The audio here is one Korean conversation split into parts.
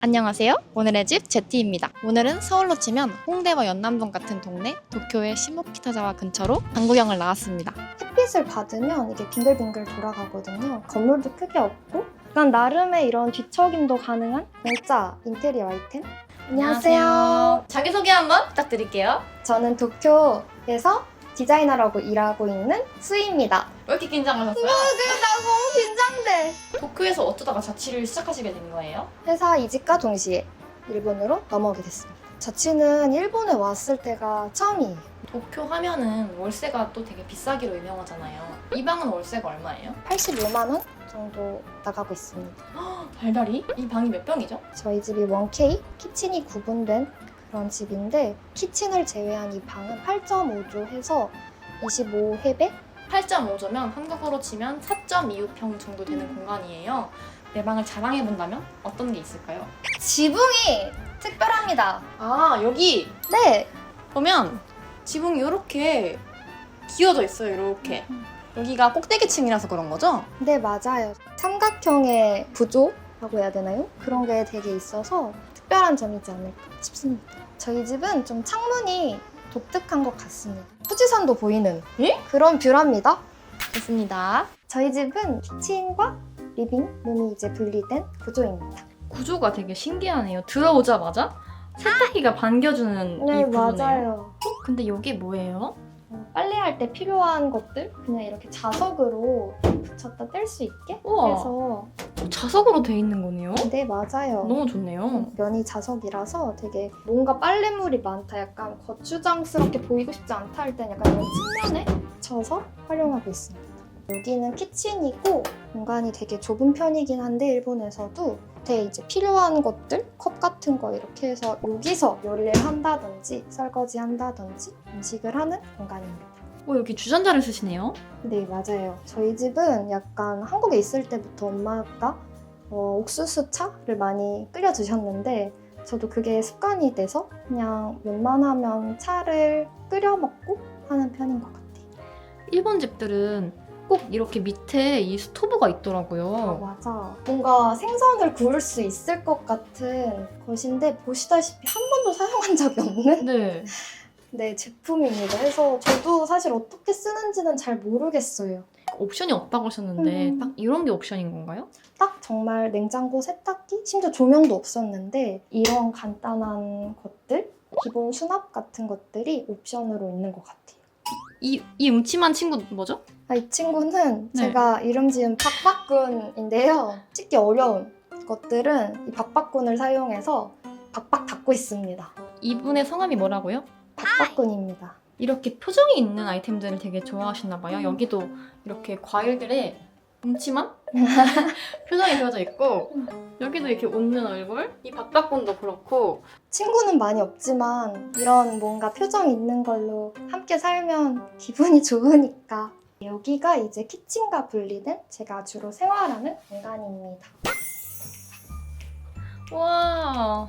안녕하세요. 오늘의 집 제티입니다. 오늘은 서울로 치면 홍대와 연남동 같은 동네 도쿄의 시모키타자와 근처로 방구경을 나왔습니다. 햇빛을 받으면 이게 빙글빙글 돌아가거든요. 건물도 크게 없고 약간 나름의 이런 뒤척임도 가능한 진짜 인테리어 아이템. 안녕하세요. 자기소개 한번 부탁드릴게요. 저는 도쿄에서 디자이너라고 일하고 있는 수희입니다. 왜 이렇게 긴장하셨어요? 나 너무 긴장돼. 도쿄에서 어쩌다가 자취를 시작하시게 된 거예요? 회사 이직과 동시에 일본으로 넘어오게 됐습니다. 자취는 일본에 왔을 때가 처음이에요. 도쿄 하면은 월세가 또 되게 비싸기로 유명하잖아요. 이 방은 월세가 얼마예요? 85만 원 정도 나가고 있습니다. 달달이? 이 방이 몇 평이죠? 저희 집이 1K, 키친이 구분된 그런 집인데 키친을 제외한 이 방은 8.5조 해서 25회배? 8.5조면 한국어로 치면 4.25평 정도 되는 공간이에요. 내 방을 자랑해본다면 어떤 게 있을까요? 지붕이 특별합니다. 아, 여기 네, 보면 지붕이 이렇게 기어져 있어요. 이렇게. 여기가 꼭대기층이라서 그런 거죠? 네 맞아요. 삼각형의 구조라고 해야 되나요? 그런 게 되게 있어서 특별한 점이지 않을까 싶습니다. 저희 집은 좀 창문이 독특한 것 같습니다. 후지산도 보이는 예? 그런 뷰랍니다. 좋습니다. 저희 집은 키친과 리빙룸이 이제 분리된 구조입니다. 구조가 되게 신기하네요. 들어오자마자 세탁기가 반겨주는 이 구조네요. 맞아요. 근데 여기 뭐예요? 빨래할 때 필요한 것들 그냥 이렇게 자석으로 붙였다 뗄 수 있게 우와. 해서 자석으로 돼 있는 거네요? 네 맞아요. 너무 좋네요. 면이 자석이라서 되게 뭔가 빨래물이 많다 약간 거추장스럽게 보이고 싶지 않다 할 땐 약간 이런 측면에 쳐서 활용하고 있습니다. 여기는 키친이고 공간이 되게 좁은 편이긴 한데 일본에서도 대 이제 필요한 것들 컵 같은 거 이렇게 해서 여기서 요리를 한다든지 설거지 한다든지 음식을 하는 공간입니다. 여기 주전자를 쓰시네요? 네 맞아요. 저희 집은 약간 한국에 있을 때부터 엄마가 옥수수 차를 많이 끓여 드셨는데 저도 그게 습관이 돼서 그냥 웬만하면 차를 끓여 먹고 하는 편인 것 같아요. 일본 집들은 꼭 이렇게 밑에 이 스토브가 있더라고요. 맞아. 뭔가 생선을 구울 수 있을 것 같은 것인데 보시다시피 한 번도 사용한 적이 없는 네. 네, 제품입니다. 그래서 저도 사실 어떻게 쓰는지는 잘 모르겠어요. 옵션이 없다고 하셨는데 딱 이런 게 옵션인 건가요? 딱 정말 냉장고, 세탁기, 심지어 조명도 없었는데 이런 간단한 것들, 기본 수납 같은 것들이 옵션으로 있는 것 같아요. 이 음침한 친구 뭐죠? 이 친구는 네. 제가 이름 지은 박박군인데요. 찍기 어려운 것들은 이 박박군을 사용해서 박박 닫고 있습니다. 이분의 성함이 뭐라고요? 박박군입니다. 이렇게 표정이 있는 아이템들을 되게 좋아하시나 봐요. 여기도 이렇게 과일들의 음침한 표정이 그려져 있고 여기도 이렇게 웃는 얼굴. 이 박박군도 그렇고 친구는 많이 없지만 이런 뭔가 표정 있는 걸로 함께 살면 기분이 좋으니까 여기가 이제 키친과 분리된 제가 주로 생활하는 공간입니다. 와,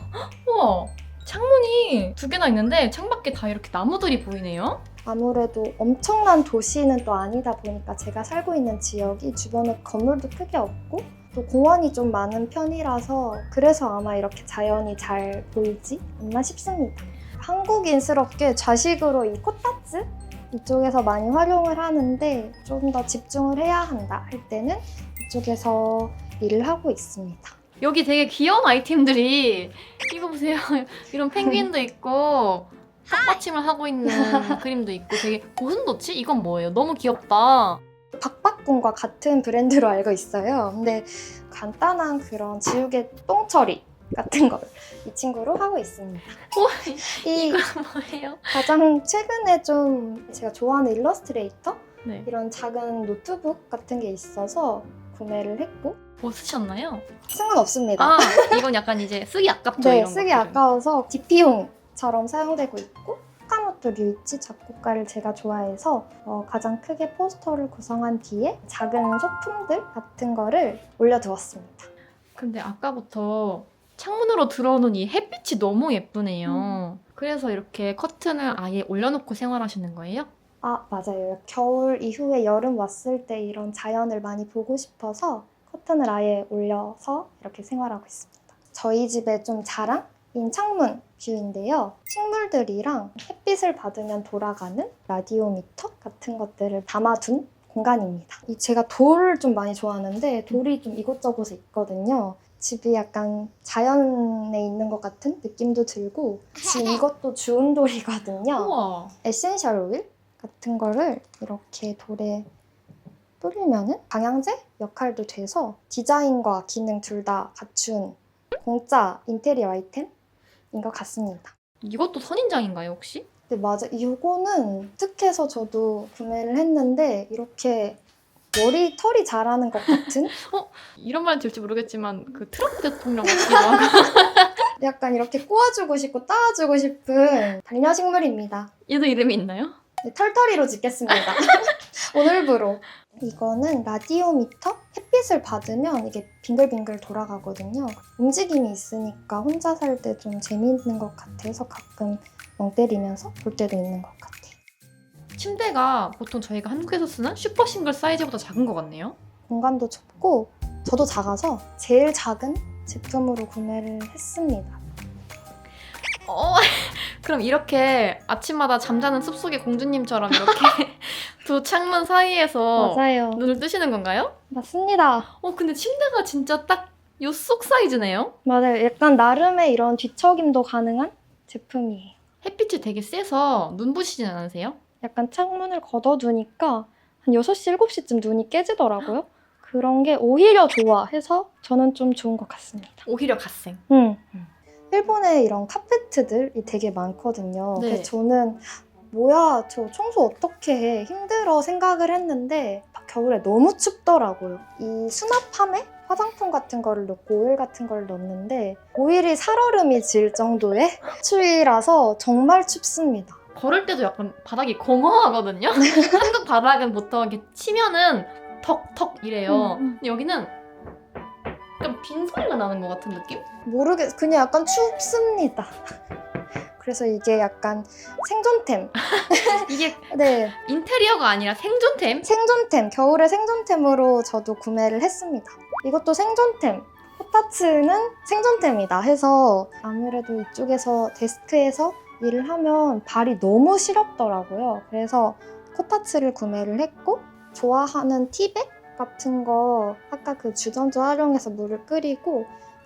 우와, 창문이 2개나 있는데 창밖에 다 이렇게 나무들이 보이네요. 아무래도 엄청난 도시는 또 아니다 보니까 제가 살고 있는 지역이 주변에 건물도 크게 없고 또 공원이 좀 많은 편이라서 그래서 아마 이렇게 자연이 잘 보이지 않나 싶습니다. 한국인스럽게 좌식으로 이 코타츠 이쪽에서 많이 활용을 하는데 좀 더 집중을 해야 한다 할 때는 이쪽에서 일을 하고 있습니다. 여기 되게 귀여운 아이템들이 이거 보세요. 이런 펭귄도 있고 꽃받침을 하고 있는 그림도 있고 되게 고슴도치? 이건 뭐예요? 너무 귀엽다. 박박군과 같은 브랜드로 알고 있어요. 근데 간단한 그런 지우개 똥 처리 같은 걸 이 친구로 하고 있습니다. 이 이거 뭐예요? 가장 최근에 좀 제가 좋아하는 일러스트레이터 네. 이런 작은 노트북 같은 게 있어서 구매를 했고 뭐 쓰셨나요? 쓴 건 없습니다. 아, 이건 약간 이제 쓰기 아깝죠? 네, 이런 쓰기 것들은. 아까워서 DP용처럼 사용되고 있고 사카모토 류이치 작곡가를 제가 좋아해서 가장 크게 포스터를 구성한 뒤에 작은 소품들 같은 거를 올려두었습니다. 근데 아까부터 창문으로 들어오는 이 햇빛이 너무 예쁘네요. 그래서 이렇게 커튼을 아예 올려놓고 생활하시는 거예요? 아, 맞아요. 겨울 이후에 여름 왔을 때 이런 자연을 많이 보고 싶어서 커튼을 아예 올려서 이렇게 생활하고 있습니다. 저희 집의 좀 자랑인 창문 뷰인데요. 식물들이랑 햇빛을 받으면 돌아가는 라디오미터 같은 것들을 담아둔 공간입니다. 제가 돌을 좀 많이 좋아하는데 돌이 좀 이곳저곳에 있거든요. 집이 약간 자연에 있는 것 같은 느낌도 들고 지금 이것도 주운 돌이거든요. 우와. 에센셜 오일 같은 거를 이렇게 돌에 뿌리면은 방향제 역할도 돼서 디자인과 기능 둘 다 갖춘 공짜 인테리어 아이템인 것 같습니다. 이것도 선인장인가요, 혹시? 네, 맞아. 이거는 특해서 저도 구매를 했는데 이렇게 털이 자라는 것 같은 이런 말 들지 모르겠지만 그 트럼프 대통령 같기도 하고. 약간 이렇게 꼬아주고 싶고 따아주고 싶은 반려식물입니다. 얘도 이름이 있나요? 네, 털털이로 짓겠습니다. 오늘부로. 이거는 라디오미터? 햇빛을 받으면 이게 빙글빙글 돌아가거든요. 움직임이 있으니까 혼자 살 때 좀 재미있는 것 같아서 가끔 멍 때리면서 볼 때도 있는 것 같아요. 침대가 보통 저희가 한국에서 쓰는 슈퍼 싱글 사이즈보다 작은 것 같네요. 공간도 좁고 저도 작아서 제일 작은 제품으로 구매를 했습니다. 그럼 이렇게 아침마다 잠자는 숲속의 공주님처럼 이렇게 두 창문 사이에서 맞아요. 눈을 뜨시는 건가요? 맞습니다. 근데 침대가 진짜 딱 요 속 사이즈네요? 맞아요. 약간 나름의 이런 뒤척임도 가능한 제품이에요. 햇빛이 되게 세서 눈부시진 않으세요? 약간 창문을 걷어두니까 한 6시, 7시쯤 눈이 깨지더라고요. 그런 게 오히려 좋아 해서 저는 좀 좋은 것 같습니다. 오히려 갓생. 일본에 이런 카페트들이 되게 많거든요. 네. 그래서 저는 뭐야 저 청소 어떻게 해 힘들어 생각을 했는데 겨울에 너무 춥더라고요. 이 수납함에 화장품 같은 거를 넣고 오일 같은 걸 넣는데 오일이 살얼음이 질 정도의 추위라서 정말 춥습니다. 걸을 때도 약간 바닥이 공허하거든요? 한국 바닥은 보통 이렇게 치면은 턱턱 이래요. 근데 여기는 약간 빈소리가 나는 것 같은 느낌? 그냥 약간 춥습니다. 그래서 이게 약간 생존템. 이게 네, 인테리어가 아니라 생존템? 생존템. 겨울에 생존템으로 저도 구매를 했습니다. 이것도 생존템. 코타츠는 생존템이다 해서 아무래도 이쪽에서 데스크에서 일을 하면 발이 너무 시렵더라고요. 그래서 코타츠를 구매를 했고 좋아하는 티백 같은 거 아까 그 주전자 활용해서 물을 끓이고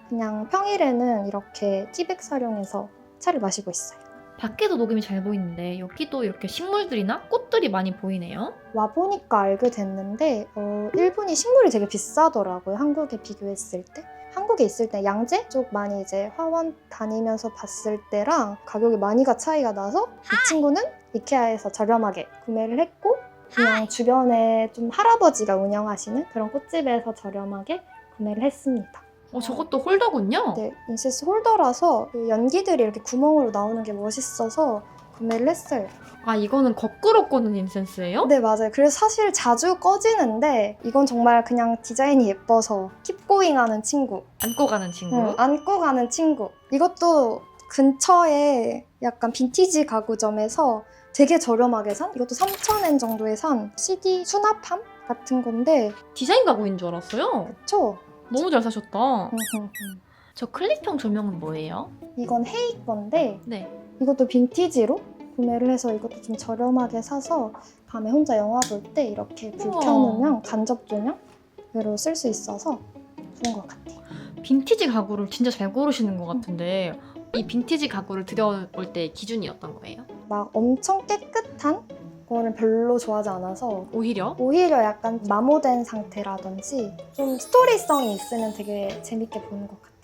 그냥 평일에는 이렇게 티백 사용해서 차를 마시고 있어요. 밖에도 녹음이 잘 보이는데 여기도 이렇게 식물들이나 꽃들이 많이 보이네요. 와보니까 알게 됐는데 일본이 식물이 되게 비싸더라고요. 한국에 비교했을 때. 한국에 있을 때 양재 쪽 많이 이제 화원 다니면서 봤을 때랑 가격이 많이가 차이가 나서 이 친구는 이케아에서 저렴하게 구매를 했고 그냥 주변에 좀 할아버지가 운영하시는 그런 꽃집에서 저렴하게 구매를 했습니다. 저것도 홀더군요? 네, 인센스 홀더라서 그 연기들이 이렇게 구멍으로 나오는 게 멋있어서 구매를 했어요. 아, 이거는 거꾸로 꽂는 인센스예요? 네, 맞아요. 그래서 사실 자주 꺼지는데 이건 정말 그냥 디자인이 예뻐서 킵고잉 하는 친구. 안고 가는 친구. 안고 가는 친구. 이것도 근처에 약간 빈티지 가구점에서 되게 저렴하게 산, 이것도 3,000엔 정도에 산 CD 수납함 같은 건데 디자인 가구인 줄 알았어요. 그쵸? 너무 잘 사셨다. 저 클립형 조명은 뭐예요? 이건 헤이 건데 네. 이것도 빈티지로 구매를 해서 이것도 좀 저렴하게 사서 밤에 혼자 영화 볼 때 이렇게 불 우와. 켜놓으면 간접 조명으로 쓸 수 있어서 좋은 것 같아요. 빈티지 가구를 진짜 잘 고르시는 것 같은데 이 빈티지 가구를 들여올 때 기준이 어떤 거예요? 막 엄청 깨끗한 거는 별로 좋아하지 않아서 오히려? 약간 마모된 상태라든지 좀 스토리성이 있으면 되게 재밌게 보는 것 같아요.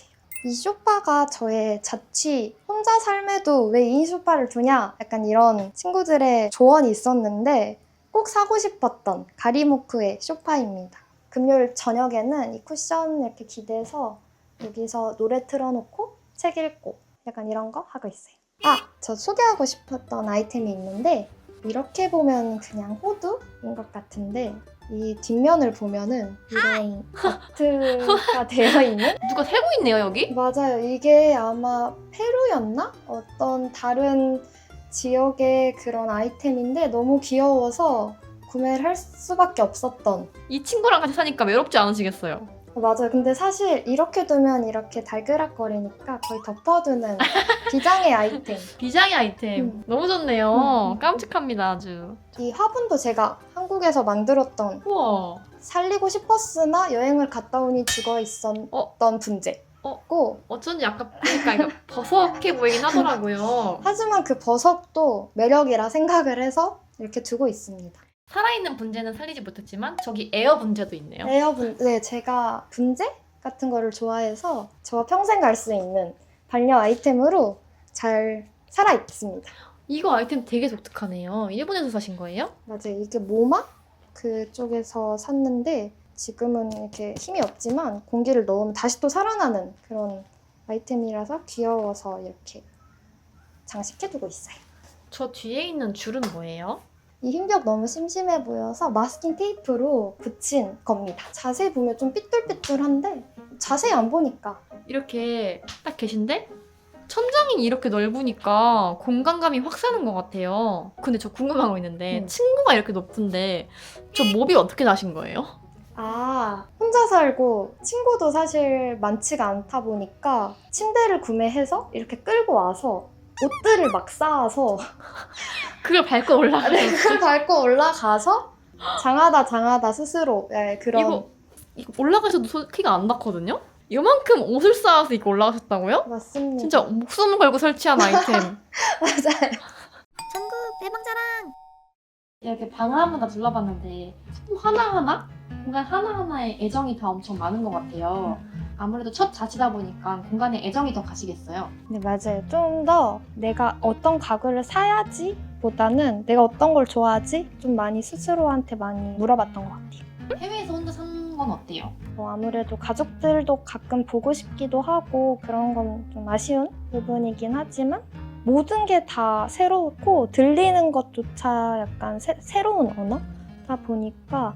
이 소파가 저의 자취, 혼자 삶에도 왜 이 소파를 두냐? 약간 이런 친구들의 조언이 있었는데 꼭 사고 싶었던 가리모쿠의 소파입니다. 금요일 저녁에는 이 쿠션 이렇게 기대서 여기서 노래 틀어놓고 책 읽고 약간 이런 거 하고 있어요. 저 소개하고 싶었던 아이템이 있는데 이렇게 보면 그냥 호두인 것 같은데 이 뒷면을 보면은 이런 아트가 되어 있는? 누가 세고 있네요, 여기? 맞아요. 이게 아마 페루였나? 어떤 다른 지역의 그런 아이템인데 너무 귀여워서 구매를 할 수밖에 없었던. 이 친구랑 같이 사니까 외롭지 않으시겠어요? 맞아요. 근데 사실 이렇게 두면 이렇게 달그락거리니까 거의 덮어두는 비장의 아이템. 비장의 아이템. 너무 좋네요. 깜찍합니다, 아주. 이 화분도 제가 한국에서 만들었던 우와. 살리고 싶었으나 여행을 갔다 오니 죽어 있었던 분재고 어쩐지 아까 보니까 이거 버석해 보이긴 하더라고요. 하지만 그 버섯도 매력이라 생각을 해서 이렇게 두고 있습니다. 살아있는 분재는 살리지 못했지만 저기 에어 분재도 있네요. 네, 제가 분재 같은 거를 좋아해서 저와 평생 갈 수 있는 반려 아이템으로 잘 살아있습니다. 이거 아이템 되게 독특하네요. 일본에서 사신 거예요? 맞아요. 이게 모마 그쪽에서 샀는데 지금은 이렇게 힘이 없지만 공기를 넣으면 다시 또 살아나는 그런 아이템이라서 귀여워서 이렇게 장식해두고 있어요. 저 뒤에 있는 줄은 뭐예요? 이 흰벽 너무 심심해 보여서 마스킹 테이프로 붙인 겁니다. 자세히 보면 좀 삐뚤삐뚤한데 자세히 안 보니까 이렇게 딱 계신데 천장이 이렇게 넓으니까 공간감이 확 사는 것 같아요. 근데 저 궁금한 거 있는데 층고가 이렇게 높은데 저 몹이 어떻게 나신 거예요? 혼자 살고 친구도 사실 많지가 않다 보니까 침대를 구매해서 이렇게 끌고 와서 옷들을 막 쌓아서 그걸 밟고 올라가요. 그걸 밟고 올라가서 장하다 스스로 그런 이거 올라가셔도 키가 안 났거든요? 이만큼 옷을 쌓아서 이거 올라가셨다고요? 맞습니다. 진짜 목숨을 걸고 설치한 아이템. 맞아요. 전국 대방자랑. 이렇게 방을 한 번 다 둘러봤는데 하나하나? 공간 하나하나에 애정이 다 엄청 많은 것 같아요. 아무래도 첫 자취다 보니까 공간에 애정이 더 가시겠어요. 네, 맞아요. 좀 더 내가 어떤 가구를 사야지 보다는 내가 어떤 걸 좋아하지 좀 많이 스스로한테 많이 물어봤던 것 같아요. 해외에서 혼자 사는 건 어때요? 아무래도 가족들도 가끔 보고 싶기도 하고 그런 건 좀 아쉬운 부분이긴 하지만 모든 게 다 새롭고 들리는 것조차 약간 새로운 언어다 보니까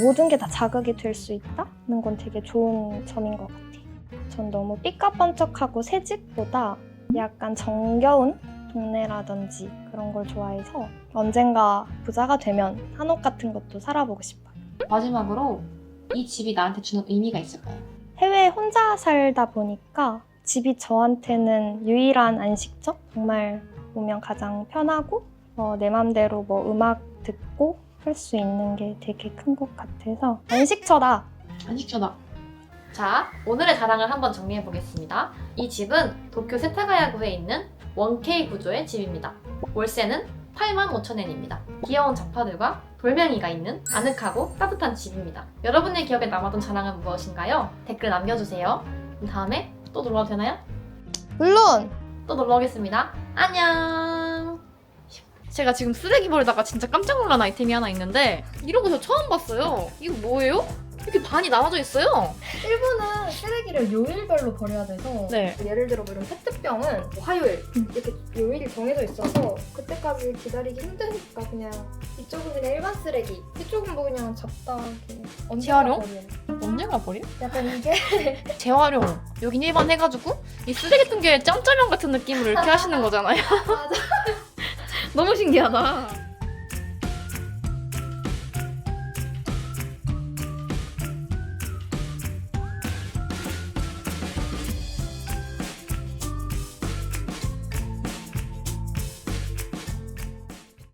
모든 게 다 자극이 될 수 있다는 건 되게 좋은 점인 것 같아요. 전 너무 삐까번쩍하고 새집보다 약간 정겨운 동네라든지 그런 걸 좋아해서 언젠가 부자가 되면 한옥 같은 것도 살아보고 싶어요. 마지막으로 이 집이 나한테 주는 의미가 있을까요? 해외에 혼자 살다 보니까 집이 저한테는 유일한 안식처? 정말 오면 가장 편하고 내 맘대로 뭐 음악 듣고 할 수 있는 게 되게 큰 것 같아서 안식처다! 안식처다. 자, 오늘의 자랑을 한번 정리해 보겠습니다. 이 집은 도쿄 세타가야구에 있는 1K 구조의 집입니다. 월세는 85,000엔입니다. 귀여운 잡화들과 돌멩이가 있는 아늑하고 따뜻한 집입니다. 여러분의 기억에 남았던 자랑은 무엇인가요? 댓글 남겨주세요. 그럼 다음에 또 놀러와도 되나요? 물론! 또 놀러 오겠습니다. 안녕! 제가 지금 쓰레기 버리다가 진짜 깜짝 놀란 아이템이 하나 있는데 이런 거 저 처음 봤어요. 이거 뭐예요? 이렇게 반이 나눠져 있어요. 일본은 쓰레기를 요일별로 버려야 돼서 네. 예를 들어 뭐 이런 페트병은 화요일 이렇게 요일이 정해져 있어서 그때까지 기다리기 힘드니까 그냥 이쪽은 그냥 일반 쓰레기 이쪽은 뭐 그냥 잡다 이렇게 재활용? 버리는. 언제가 버려? 약간 이게 재활용. 여긴 일반 해가지고 이 쓰레기 통에 점점형 같은 느낌으로 이렇게 하시는 거잖아요. 맞아. 너무 신기하다.